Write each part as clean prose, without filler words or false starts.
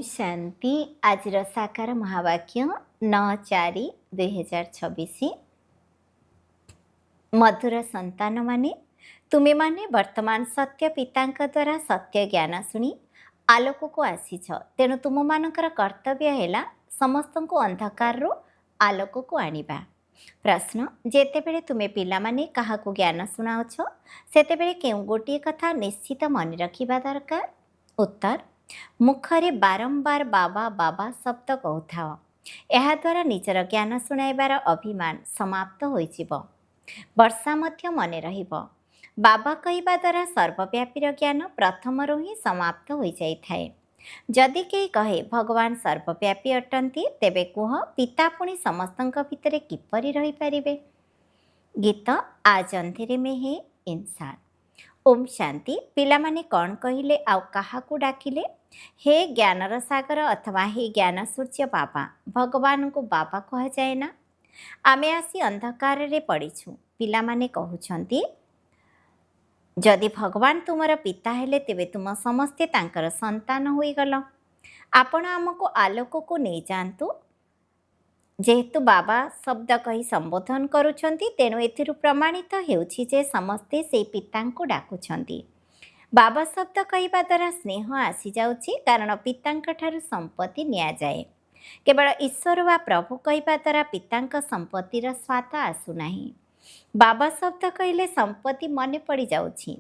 शांति आज साकार महावाक्य 9/4/2026 मधुर संतान माने तुमे माने वर्तमान सत्य पितांक द्वारा सत्य ज्ञान शुणी आलोक को आसीछ तेणु तुम मानकर कर्तव्य है समस्त को अंधकार आलोक को आनिबा। प्रश्न जेतेबेले तुमे पिला माने काहाकू ज्ञान शुणाउछ सेतेबेले केउ गोटे कथा निश्चित मन रखिबा दरकार। उत्तर मुखरे बारंबार बाबा बाबा शब्द कहूथाओ ଏହା ଦ୍ୱାରା ନିଜର ଜ୍ଞାନ ଶୁଣାଇବାର ଅଭିମାନ ସମାପ୍ତ ହୋଇଯିବ। ବର୍ଷା ମଧ୍ୟ ମନେ ରହିବ। ବାବା କହିବା ଦ୍ୱାରା ସର୍ବବ୍ୟାପୀର ଜ୍ଞାନ ପ୍ରଥମରୁ ହିଁ ସମାପ୍ତ ହୋଇଯାଇଥାଏ। ଯଦି କେହି କହେ ଭଗବାନ ସର୍ବବ୍ୟାପୀ ଅଟନ୍ତି ତେବେ କୁହ ପିତା ପୁଣି ସମସ୍ତଙ୍କ ଭିତରେ କିପରି ରହିପାରିବେ? ଗୀତ ଆଜ ଅନ୍ଧେରେ ମେ ହେ ଇନ୍ସାନ। ओम शांति पिलामाने कौन कहले आउ काहाकू डाकिले? हे ज्ञानर सागर अथवा हे ज्ञान सूर्य बाबा भगवान को बाबा कह जाए ना। आमे आसी अंधकार रे पड़ीछु। पिलामाने कहउछंती जदि भगवान तुमर पिता हेले तेबे तुम समस्ते तांकर संतान होई गल। आपण आमको आलोक को नहीं जानतु जेहेतु बाबा शब्द कही संबोधन करुछंती तेणु एथिरु प्रमाणित हेउछि जे समस्ते से पितांको डाकुछंती। बाबा शब्द कहवा द्वारा स्नेह आसी जाउछि कारण पितांक ठारु संपत्ति निया जाए। केवल ईश्वर वा प्रभु कहवा द्वारा पितांक संपत्तिर स्वाद आसुनाही। बाबा शब्द कहले संपत्ति मने पड़ी जाउछि।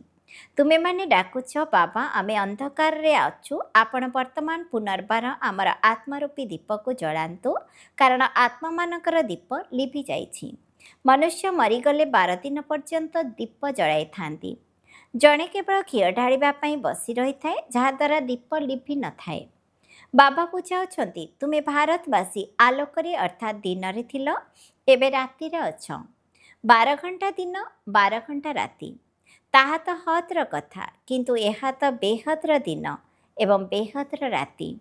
तुमे माने डाकुछ बाबा आमे अंधकार रे अछु आपण वर्तमान पुनर्बार आमर आत्मारूपी दीप को जलांतु कारण आत्मा मानकर दीप लिभि जाइछि। मनुष्य मरीगले 12 दिन पर्यंत दीप जलाई थांती। जणे केवल घीଅ ढाळिबा पई बसी रही थाए जहा द्वारा दीप लिभि न थाए। बाबा बुझाउछंती तुमे भारतवासी आलोकरे अर्थात दिन रे थिलो एबे राति रे अछ। 12 घंटा दिन 12 घंटा राति ताहा तो हद्र कथा किंतु यह तो बेहद्र दिन एवं बेहद्र राति।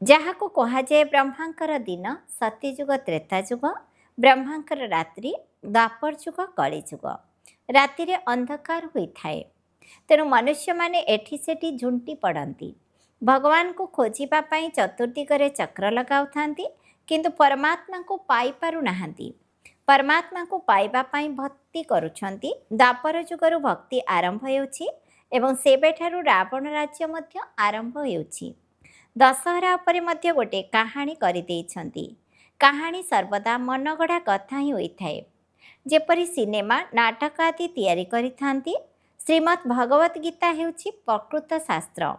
जहाँ को कहा जाए ब्रह्मांकर दिन सत्यजुग त्रेताजुग ब्रह्मांकर रात्रि द्वापर जुग कलिजुग। राति रे अंधकार होइथाए तेणु मनुष्य माने एठी सेठी झुंटी पड़ती। भगवान को खोजिबा पई चतुर्दिगरे चक्र लगाउथांती किंतु परमात्मा को पाई पारु नाहांती। परमात्मा को पाइबा पाई भक्ति करुछंती। द्वापर जुगरु भक्ति आरंभ हेउछि एवं सेबेठारु रावण राज्य मध्य आरंभ हेउछि। दशहरा उपरे मध्य गोटे कहानी करि देइछंती। कहानी सर्वदा मनगढ़ा कथा ही होइथाए। जेपरि सिनेमा नाटक आदि तैयारी करिथांती। श्रीमद् भगवत गीता हेउछि प्रकृत शास्त्र।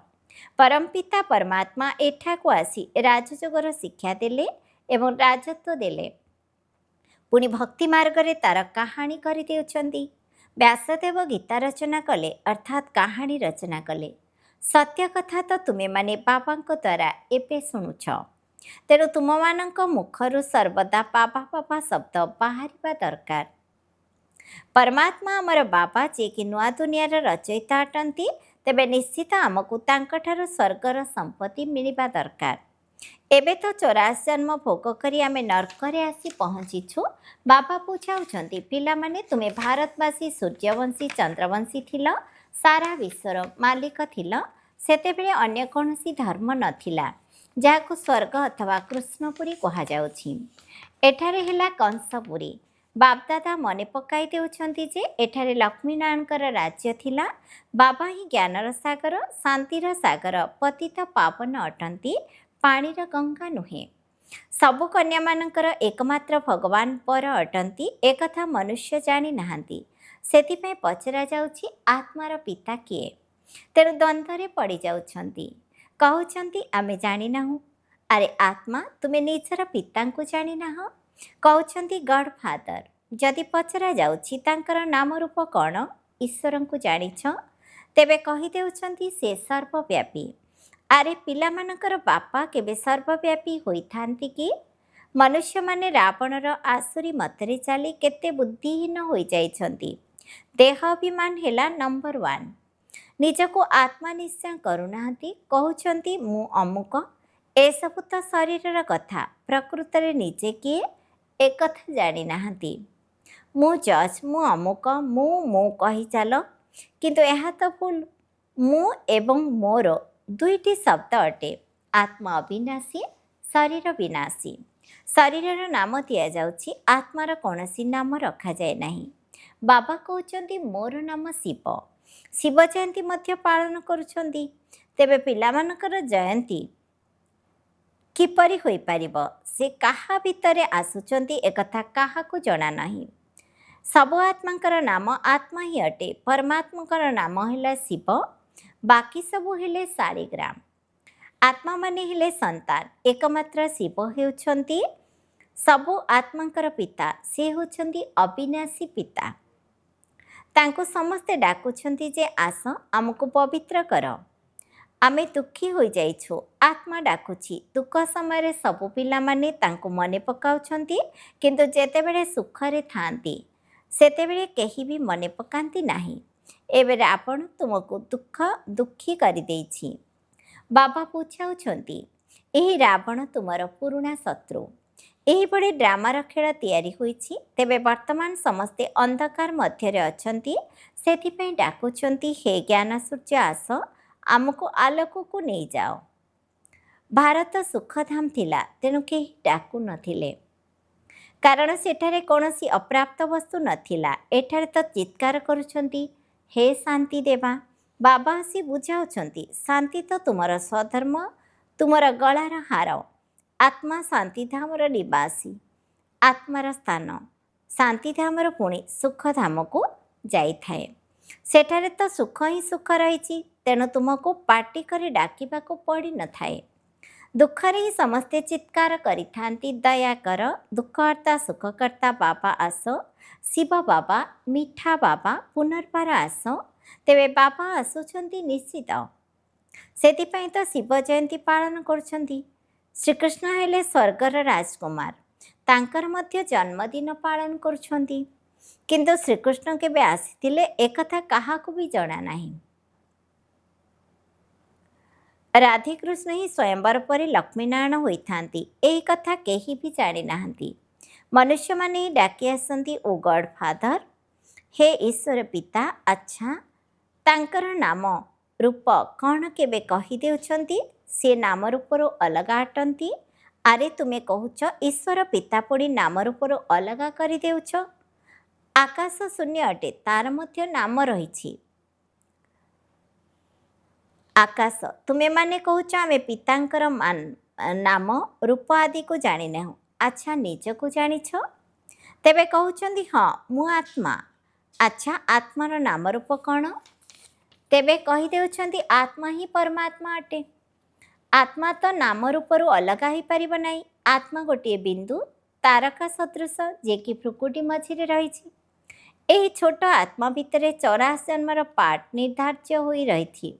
परमपिता परमात्मा एठाकू आसी राजयोगर शिक्षा देले एवं राजत्व देले पुणी भक्ति मार्ग रे तार कहानी करि देउछंती। व्यासदेव गीता रचना कले अर्थात कहानी रचना कले। सत्य कथा तो तुमे माने बाबांक द्वारा एपे शुणुछ तेणु तुम मानक मुखरु सर्वदा बाबा बाबा शब्द बाहरिबा दरकार। परमात्मा आमर बाबा जे कि नुआ दुनियार रचयिता अटंती तेबे निश्चित आमकु तांकठारु स्वर्गर संपत्ति मिलिबा दरकार। एबे तो 84 जन्म भोग करी आमे नरकरे आसी पहुँचीछु। बाबा पूछाउछंती पिला माने तुमे भारतवासी सूर्यवंशी चंद्रवंशी थिल सारा विश्वर मालिक थिल सेतेबेले अन्य कोनोसी धर्म नथिला जाहाकु स्वर्ग अथवा कृष्णपुरी कहा जाउछि। एठारे हेला कंसपुरी। बापदादा मने पकाई देउछंती जे एठारे लक्ष्मीनारायणकर राज्य थिला। बाबा ही ज्ञानर सागर शांतिर सागर पतित पावन अटंती पाणीर गंगा नुहे। सबु कन्या मानकर एकमात्र भगवान पर अटंती एकथा मनुष्य जानी नाहांती। सेतिपय पचरा जाउछि आत्मार पिता किए तेणु द्वंद्वरे पड़ी जाउछंती। कहउछंती आमे जानी नाहु। अरे आत्मा तुमे निजर पितांकु जानी नाह। कहउछंती गॉड फादर। जदि पचरा जाउछि तांकर नाम रूप कौन ईश्वरंकु जानिछ तेबे कहि देउछंती से सर्वव्यापी। आरे पिला मानकर बापा केबे सर्वव्यापी होइथांती कि? मनुष्य माने रावणर आसुरी मतरे चाली केते बुद्धिहीन होई जाइछंती। देह अभिमान हेला नंबर 1। निजको आत्मा निश्चय करुनाहांती। कहउछंती मु अमुक एसबु तो शरीरर कथा प्रकृत रे निजे किए एकथा जानी नाहांती। मु जज मु अमुक मु कही चाल किंतु यह तो भूल। मु एवं मोर दुईटी शब्द अटे। आत्मा अविनाशी शरीर विनाशी शरीर नाम दि जाउछि आत्मार कौनसी नाम रखा जाए नहीं। बाबा कहउछन्ति मोर नाम शिव। शिव जयंती मध्य पालन करुछन्ति। तेबे पिलामानकर जयंती किपरि होई परिबो? से काहा भितरे आसुचन्ति एकथा काहाकू जଣା नहीं। सब आत्मांकर नाम आत्मा ही अटे। परमात्मांकर नाम है शिव, बाकी सबू हेले शालिग्राम। आत्मा माने हेले संतान। एकमात्र शिव हेउछन्ति सबू आत्मांकर पिता। से हेउछन्ति अविनाशी पिता। तांको समस्ते डाकुछन्ति जे आस आमको पवित्र कर। आमे दुखी हो जाइछु, आत्मा डाकुछि। दुख समय सबू पिला माने तांको मने पकाउछन्ति, किंतु जेतेबेले सुखरे थांती सेतेबेले केही भी मने पकांती नाही। एबेरे आपण तुमको दुखी करि देइछि। बाबा पूछाउछन्ति एही रावण तुमर पुरुणा शत्रु। एहीभଳି ड्रामार खेल तैयारी होइछि। तेबे वर्तमान समस्ते अंधकार मध्यरे अछन्ति, सेथिपई डाकुछन्ति हे ज्ञान सूर्य आस आमको आलोक को नहीं जाओ। भारत सुखधाम थिला, तेणु केही डाकु नथिले, कारण सेठारे कौनसी अप्राप्त वस्तु नथिला। एठारे तो चित्कार करुछन्ति हे शांति देवा। बाबा आसी बुझाउछन्ति शांति तो तुमर स्वधर्म, तुमर गलार हार। आत्मा शांतिधामर निवासी, आत्मार स्थान शांतिधामर पुणी सुखधाम को जाइथाए। सेठारे तो सुख ही सुख रही, तेणु तुमको पार्टी कर डाकिबाको पड़ी न थाए। दुखरे ही समस्ते चित्कार करिथांती दया कर, दुखहर्ता सुखकर्ता बाबा आस, शिव बाबा मीठा बाबा पुनर्बार आस। तेबे बाबा आसुछन्ति निश्चित, सेथिपई तो शिव जयंती पालन करुछन्ति। श्रीकृष्ण हेले स्वर्गर राजकुमार, तांकर मध्य जन्मदिन पालन करुछन्ति, किंतु श्रीकृष्ण केबे आसीथिले एकथा काहाकू भी जଣା नाही। राधेकृष्ण ही स्वयंवर पर लक्ष्मीनारायण होइथांती, एही कथा केही भी जानि नाहंती। मनुष्य माने ही डाकी आसंती ओ गॉड फादर, हे ईश्वर पिता। अच्छा, तांकर नाम रूप कौन केबे कही देउछन्ति? से नाम रूपरू अलगा अटंती। आरे तुमे कहूच ईश्वर पिता पड़ी नाम रूपरू अलगा करि देउछ। आकाश शून्य अटे, तार मध्य नाम रही। आकाश तुमे माने कहूच आमे पितांकर नाम रूप आदि को जानी नहीं। अच्छा, निज को जानिछ? तेबे कहउछन्ति हाँ मु आत्मा। अच्छा, आत्मार नाम रूप कौन? तेबे कही देउछन्ति आत्मा ही परमात्मा अटे। आत्मा तो नाम रूपरू अलगा ही पारिब नाही। आत्मा गोटे बिंदु तारका सदृश, जे कि भ्रुकुटी मझिरे रही। एही छोट आत्मा भितरे 84 जन्मर पाठ निर्धार्य होई रही।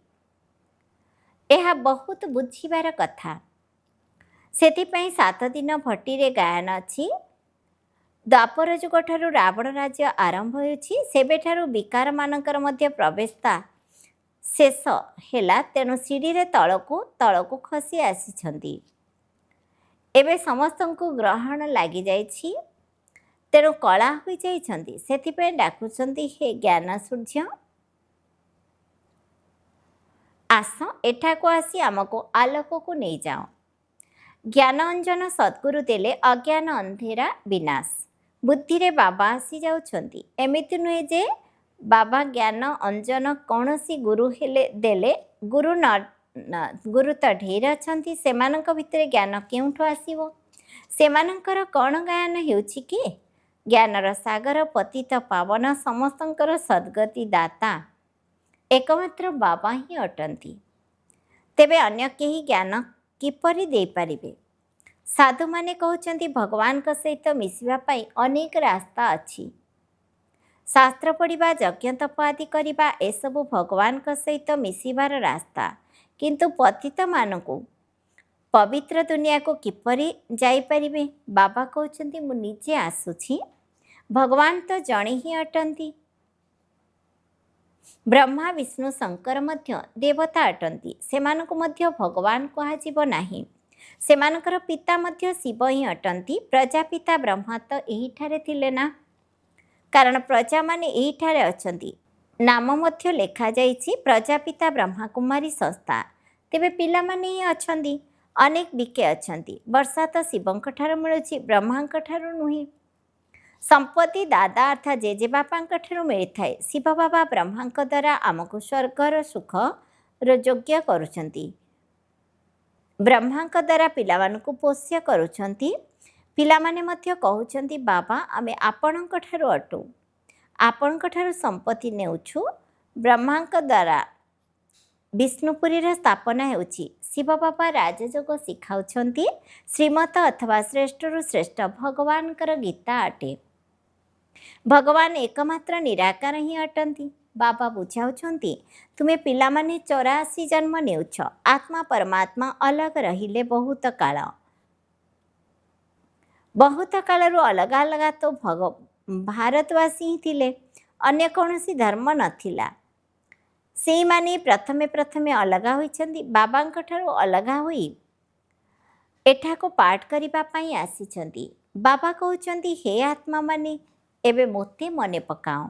यह बहुत बुझिबार कथा। सेथिपई 7 दिन भट्टीरे गायन अछि। द्वापर जुग ठारू रावण राज्य आरंभ होइछि, सेबेठारू विकार मानकर मध्य प्रवेशता शेष हेला। तेणु सीढ़ी रे तळकू खसी आसीछन्ति। एबे समस्तଙ୍କୁ ग्रहण लागि जाइछि, तेणु कला होई जाइछन्ति। सेथिपई डाकुछन्ति हे ज्ञान सूर्य आस, एठाको आसी आमको आलोक को नहीं जाओ। ज्ञान अंजन सद्गुरु देले अज्ञान अंधेरा विनाश। बुद्धि रे बाबा आसी जाउछन्ति। एमिति नुहे जे बाबा ज्ञान अंजन कौनसी गुरु हेले देले गुरु तो ढेर अछन्ति, सेमानक भितरे ज्ञान केउठु आसीबो? सेमानकर कौन गायन हेउछि कि? ज्ञानर सागर पतित पावन समस्तंकर सद्गति दाता एकमात्र बाबा ही अटंती। तेबे अन्य केही ज्ञान किपरि दे पारिबे? साधु माने कहउछन्ति भगवान का सहित मिसिबा पई अनेक रास्ता अछि। शास्त्र पढ़िबा, यज्ञ तप आदि करिबा एसबु भगवान का सहित मिसिबार रास्ता, किंतु पतित मानकु पवित्र दुनिया को किपरि जाई पारिबे? बाबा कहउछन्ति मु निजे आसुछि। भगवान तो जणे ही अटंती। ब्रह्मा विष्णु शंकर मध्य देवता अटंती, सेमानकु मध्य भगवान कहाजिबो नाही। सेमानकर पिता मध्य शिव ही अटंती। प्रजापिता ब्रह्मा तो एहीठारे थिले ना, कारण प्रजा माने एहीठारे अछंती। नाम मध्य लेखा जाइछि प्रजापिता ब्रह्मा कुमारी संस्था। तेबे पिला माने ही अछंती। ଅନେକ ବିକେ ଅଛନ୍ତି। ବର୍ଷା ତ ଶିବଙ୍କ ଠାରୁ ମିଳୁଛି, ବ୍ରହ୍ମାଙ୍କ ଠାରୁ ନୁହେଁ। ସମ୍ପତ୍ତି ଦାଦା ଅର୍ଥାତ୍ ଜେଜେବାପାଙ୍କ ଠାରୁ ମିଳିଥାଏ। ଶିବ ବାବା ବ୍ରହ୍ମାଙ୍କ ଦ୍ୱାରା ଆମକୁ ସ୍ୱର୍ଗର ସୁଖର ଯୋଗ୍ୟ କରୁଛନ୍ତି। ବ୍ରହ୍ମାଙ୍କ ଦ୍ୱାରା ପିଲାମାନଙ୍କୁ ପୋଷ୍ୟ କରୁଛନ୍ତି। ପିଲାମାନେ ମଧ୍ୟ କହୁଛନ୍ତି ବାବା ଆମେ ଆପଣଙ୍କ ଠାରୁ ଅଟୁ, ଆପଣଙ୍କ ଠାରୁ ସମ୍ପତ୍ତି ନେଉଛୁ। ବ୍ରହ୍ମାଙ୍କ ଦ୍ୱାରା ବିଷ୍ଣୁପୁରୀର ସ୍ଥାପନା ହେଉଛି। ଶିବ ବାବା ରାଜଯୋଗ ଶିଖାଉଛନ୍ତି। ଶ୍ରୀମତ ଅଥବା ଶ୍ରେଷ୍ଠରୁ ଶ୍ରେଷ୍ଠ ଭଗବାନଙ୍କର ଗୀତା ଅଟେ। ଭଗବାନ ଏକମାତ୍ର ନିରାକାର ହିଁ ଅଟନ୍ତି। ବାବା ବୁଝାଉଛନ୍ତି ତୁମେ ପିଲାମାନେ 84 ଜନ୍ମ ନେଉଛ। ଆତ୍ମା ପରମାତ୍ମା ଅଲଗା ରହିଲେ ବହୁତ କାଳରୁ ଅଲଗା ଅଲଗା ତ ଭାରତବାସୀ ହିଁ ଥିଲେ, ଅନ୍ୟ କୌଣସି ଧର୍ମ ନଥିଲା। ସେଇମାନେ ପ୍ରଥମେ ଅଲଗା ହୋଇଛନ୍ତି। ବାବାଙ୍କ ଠାରୁ ଅଲଗା ହୋଇ ଏଠାକୁ ପାଠ କରିବା ପାଇଁ ଆସିଛନ୍ତି। ବାବା କହୁଛନ୍ତି ହେ ଆତ୍ମାମାନେ ଏବେ ମୋତେ ମନେ ପକାଅ।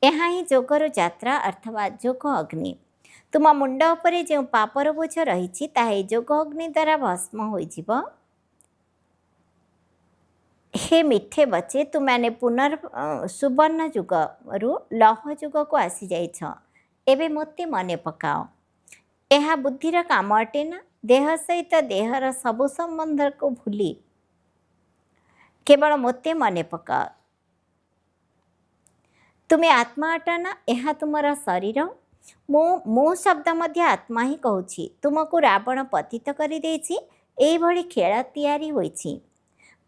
ଏହା ହିଁ ଯୋଗର ଯାତ୍ରା ଅର୍ଥାତ୍ ଯୋଗ ଅଗ୍ନି। ତୁମ ମୁଣ୍ଡ ଉପରେ ଯେଉଁ ପାପର ବୋଝ ରହିଛି ତାହା ଏହି ଯୋଗ ଅଗ୍ନି ଦ୍ୱାରା ଭସ୍ମ ହୋଇଯିବ। ହେ ମିଠେ ବଚେ ତୁମମାନେ ସୁବର୍ଣ୍ଣ ଯୁଗରୁ ଲୌହ ଯୁଗକୁ ଆସିଯାଇଛ। ଏବେ ମୋତେ ମନେ ପକାଅ। ଏହା ବୁଦ୍ଧିର କାମ ଅଟେ ନା? ଦେହ ସହିତ ଦେହର ସବୁ ସମ୍ବନ୍ଧକୁ ଭୁଲି କେବଳ ମୋତେ ମନେ ପକାଅ। ତୁମେ ଆତ୍ମା ଅଟ ନା? ଏହା ତୁମର ଶରୀର। ମୁଁ ଶବ୍ଦ ମଧ୍ୟ ଆତ୍ମା ହିଁ କହୁଛି। ତୁମକୁ ରାବଣ ପତିତ କରିଦେଇଛି। ଏଇଭଳି ଖେଳ ତିଆରି ହୋଇଛି।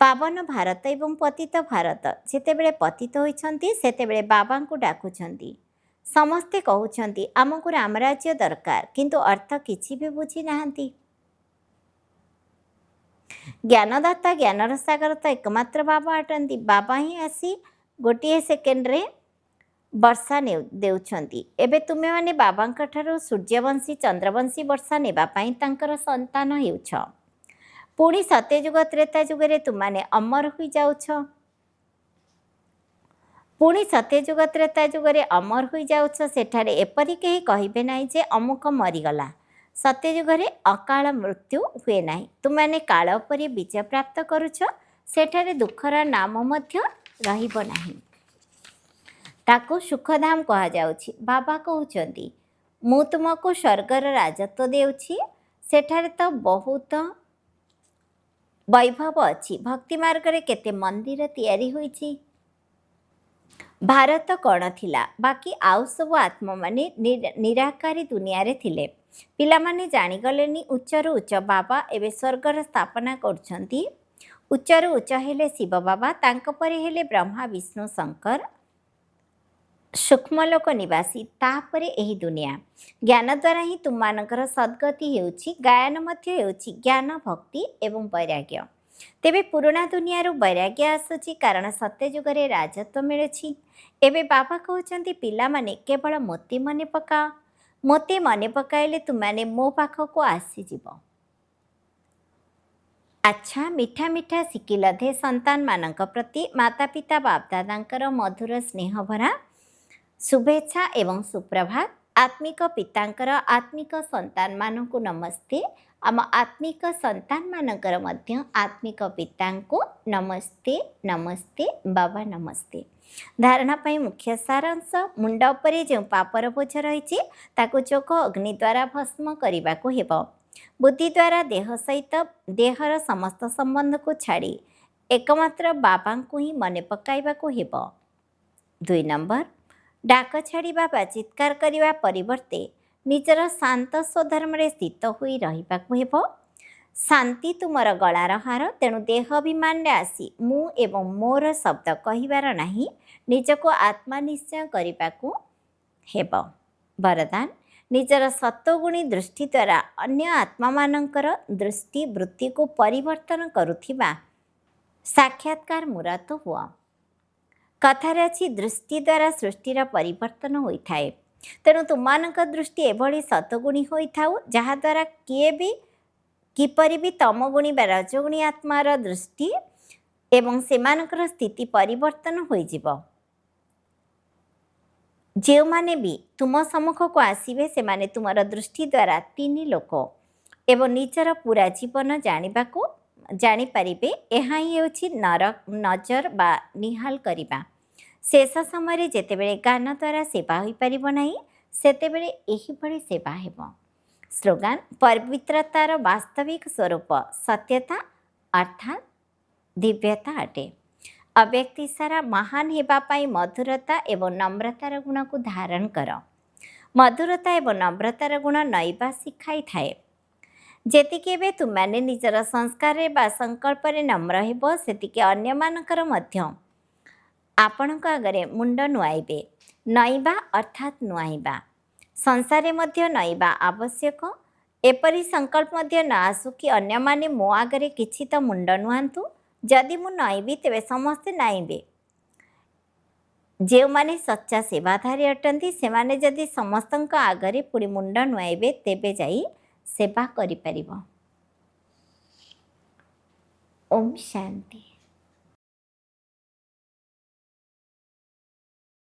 ପାବନ ଭାରତ ଏବଂ ପତିତ ଭାରତ। ଯେତେବେଳେ ପତିତ ହୋଇଛନ୍ତି ସେତେବେଳେ ବାବାଙ୍କୁ ଡାକୁଛନ୍ତି। ସମସ୍ତେ କହୁଛନ୍ତି ଆମକୁ ରାମରାଜ୍ୟ ଦରକାର, କିନ୍ତୁ ଅର୍ଥ କିଛି ବି ବୁଝିନାହାନ୍ତି। ଜ୍ଞାନଦାତା ଜ୍ଞାନର ସାଗର ତ ଏକମାତ୍ର ବାବା ଅଟନ୍ତି। ବାବା ହିଁ ଆସି ଗୋଟିଏ ସେକେଣ୍ଡରେ ବର୍ଷା ଦେଉଛନ୍ତି। ଏବେ ତୁମେମାନେ ବାବାଙ୍କ ଠାରୁ ସୂର୍ଯ୍ୟବଂଶୀ ଚନ୍ଦ୍ରବଂଶୀ ବର୍ଷା ନେବା ପାଇଁ ତାଙ୍କର ସନ୍ତାନ ହେଉଛ। ପୁଣି ସତ୍ୟଯୁଗ ତ୍ରେତା ଯୁଗରେ ତୁମମାନେ ଅମର ହୋଇଯାଉଛ। ସେଠାରେ ଏପରି କେହି କହିବେ ନାହିଁ ଯେ ଅମୁକ ମରିଗଲା। ସତ୍ୟଯୁଗରେ ଅକାଳ ମୃତ୍ୟୁ ହୁଏ ନାହିଁ। ତୁମମାନେ କାଳ ଉପରେ ବିଜୟ ପ୍ରାପ୍ତ କରୁଛ। ସେଠାରେ ଦୁଃଖର ନାମ ମଧ୍ୟ ରହିବ ନାହିଁ। ତାକୁ ସୁଖଧାମ କୁହାଯାଉଛି। ବାବା କହୁଛନ୍ତି ମୁଁ ତୁମକୁ ସ୍ୱର୍ଗର ରାଜତ୍ୱ ଦେଉଛି। ସେଠାରେ ତ ବହୁତ ବୈଭବ ଅଛି। ଭକ୍ତି ମାର୍ଗରେ କେତେ ମନ୍ଦିର ତିଆରି ହୋଇଛି। ଭାରତ କ'ଣ ଥିଲା? ବାକି ଆଉ ସବୁ ଆତ୍ମାମାନେ ନିରାକାରୀ ଦୁନିଆରେ ଥିଲେ। ପିଲାମାନେ ଜାଣିଗଲେନି ଉଚ୍ଚରୁ ଉଚ୍ଚ ବାବା ଏବେ ସ୍ୱର୍ଗର ସ୍ଥାପନା କରୁଛନ୍ତି। ଉଚ୍ଚରୁ ଉଚ୍ଚ ହେଲେ ଶିବ ବାବା, ତାଙ୍କ ପରେ ହେଲେ ବ୍ରହ୍ମା ବିଷ୍ଣୁ ଶଙ୍କର ସୂକ୍ଷ୍ମଲୋକ ନିବାସୀ, ତାପରେ ଏହି ଦୁନିଆ। ଜ୍ଞାନ ଦ୍ୱାରା ହିଁ ତୁମମାନଙ୍କର ସଦ୍ଗତି ହେଉଛି। ଗାୟନ ମଧ୍ୟ ହେଉଛି ଜ୍ଞାନ, ଭକ୍ତି ଏବଂ ବୈରାଗ୍ୟ। ତେବେ ପୁରୁଣା ଦୁନିଆରୁ ବୈରାଗ୍ୟ ଆସୁଛି, କାରଣ ସତ୍ୟଯୁଗରେ ରାଜତ୍ୱ ମିଳୁଛି। ଏବେ ବାବା କହୁଛନ୍ତି ପିଲାମାନେ କେବଳ ମୋତେ ମନେ ପକାଅ। ମୋତେ ମନେ ପକାଇଲେ ତୁମମାନେ ମୋ ପାଖକୁ ଆସିଯିବ। ଆଚ୍ଛା, ମିଠା ମିଠା ଶିକିଲଧେ ସନ୍ତାନମାନଙ୍କ ପ୍ରତି ମାତା ପିତା ବାପଦାଦାଙ୍କର ମଧୁର ସ୍ନେହଭରା ଶୁଭେଚ୍ଛା ଏବଂ ସୁପ୍ରଭାତ। ଆତ୍ମିକ ପିତାଙ୍କର ଆତ୍ମିକ ସନ୍ତାନମାନଙ୍କୁ ନମସ୍ତେ। ଆମ ଆତ୍ମିକ ସନ୍ତାନମାନଙ୍କର ମଧ୍ୟ ଆତ୍ମିକ ପିତାଙ୍କୁ ନମସ୍ତେ। ନମସ୍ତେ ବାବା, ନମସ୍ତେ। ଧାରଣା ପାଇଁ ମୁଖ୍ୟ ସାରାଂଶ, ମୁଣ୍ଡ ଉପରେ ଯେଉଁ ପାପର ବୋଝ ରହିଛି ତାକୁ ଯୋଗ ଅଗ୍ନି ଦ୍ୱାରା ଭସ୍ମ କରିବାକୁ ହେବ। ବୁଦ୍ଧି ଦ୍ୱାରା ଦେହ ସହିତ ଦେହର ସମସ୍ତ ସମ୍ବନ୍ଧକୁ ଛାଡ଼ି ଏକମାତ୍ର ବାବାଙ୍କୁ ହିଁ ମନେ ପକାଇବାକୁ ହେବ। 2 ନମ୍ବର, ଡାକ ଛାଡ଼ିବା ବା ଚିତ୍କାର କରିବା ପରିବର୍ତ୍ତେ ନିଜର ଶାନ୍ତ ସ୍ୱଧର୍ମରେ ସ୍ଥିତ ହୋଇ ରହିବାକୁ ହେବ। ଶାନ୍ତି ତୁମର ଗଳାର ହାର। ତେଣୁ ଦେହ ଅଭିମାନରେ ଆସି ମୁଁ ଏବଂ ମୋର ଶବ୍ଦ କହିବାର ନାହିଁ। ନିଜକୁ ଆତ୍ମା ନିଶ୍ଚୟ କରିବାକୁ ହେବ। ବରଦାନ, ନିଜର ସତ୍ୱଗୁଣୀ ଦୃଷ୍ଟି ଦ୍ୱାରା ଅନ୍ୟ ଆତ୍ମାମାନଙ୍କର ଦୃଷ୍ଟି ବୃତ୍ତିକୁ ପରିବର୍ତ୍ତନ କରୁଥିବା ସାକ୍ଷାତକାର ମୂରତ ହୁଅ। କଥାରେ ଅଛି ଦୃଷ୍ଟି ଦ୍ୱାରା ସୃଷ୍ଟିର ପରିବର୍ତ୍ତନ ହୋଇଥାଏ। ତେଣୁ ତୁମମାନଙ୍କ ଦୃଷ୍ଟି ଏଭଳି ସତ୍ୱଗୁଣୀ ହୋଇଥାଉ ଯାହାଦ୍ୱାରା କିପରି ବି ତମଗୁଣୀ ବା ରଜଗୁଣୀ ଆତ୍ମାର ଦୃଷ୍ଟି ଏବଂ ସେମାନଙ୍କର ସ୍ଥିତି ପରିବର୍ତ୍ତନ ହୋଇଯିବ। ଯେଉଁମାନେ ବି ତୁମ ସମ୍ମୁଖକୁ ଆସିବେ ସେମାନେ ତୁମର ଦୃଷ୍ଟି ଦ୍ୱାରା 3 ଲୋକ ଏବଂ ନିଜର ପୁରା ଜୀବନ ଜାଣିପାରିବେ। ଏହା ହିଁ ହେଉଛି ନଜର ବା ନିହାଲ କରିବା। ଶେଷ ସମୟରେ ଯେତେବେଳେ ଜ୍ଞାନ ଦ୍ୱାରା ସେବା ହୋଇପାରିବ ନାହିଁ, ସେତେବେଳେ ଏହିଭଳି ସେବା ହେବ। ସ୍ଲୋଗାନ: ପବିତ୍ରତାର ବାସ୍ତବିକ ସ୍ୱରୂପ ସତ୍ୟତା ଅର୍ଥାତ୍ ଦିବ୍ୟତା ଅଟେ। ଅବ୍ୟକ୍ତି ସାରା ମହାନ ହେବା ପାଇଁ ମଧୁରତା ଏବଂ ନମ୍ରତାର ଗୁଣକୁ ଧାରଣ କର। ମଧୁରତା ଏବଂ ନମ୍ରତାର ଗୁଣ ନଇବା ଶିଖାଇଥାଏ। ଯେତିକି ଏବେ ତୁମେମାନେ ନିଜର ସଂସ୍କାରରେ ବା ସଂକଳ୍ପରେ ନମ୍ର ହେବ, ସେତିକି ଅନ୍ୟମାନଙ୍କର ମଧ୍ୟ ଆପଣଙ୍କ ଆଗରେ ମୁଣ୍ଡ ନୁଆଇବେ। ନଇଁବା ଅର୍ଥାତ୍ ନୁଆଇଁବା। ସଂସାରରେ ମଧ୍ୟ ନଇଁବା ଆବଶ୍ୟକ। ଏପରି ସଂକଳ୍ପ ମଧ୍ୟ ନ ଆସୁ କି ଅନ୍ୟମାନେ ମୋ ଆଗରେ କିଛି ତ ମୁଣ୍ଡ ନୁଆନ୍ତୁ। ଯଦି ମୁଁ ନଇଁବି ତେବେ ସମସ୍ତେ ନାଇଁବେ। ଯେଉଁମାନେ ସଚ୍ଚା ସେବାଧାରୀ ଅଟନ୍ତି, ସେମାନେ ଯଦି ସମସ୍ତଙ୍କ ଆଗରେ ପୁଣି ମୁଣ୍ଡ ନୁଆଇବେ, ତେବେ ଯାଇ ସେବା କରିପାରିବ। ଓମ୍ ଶାନ୍ତି।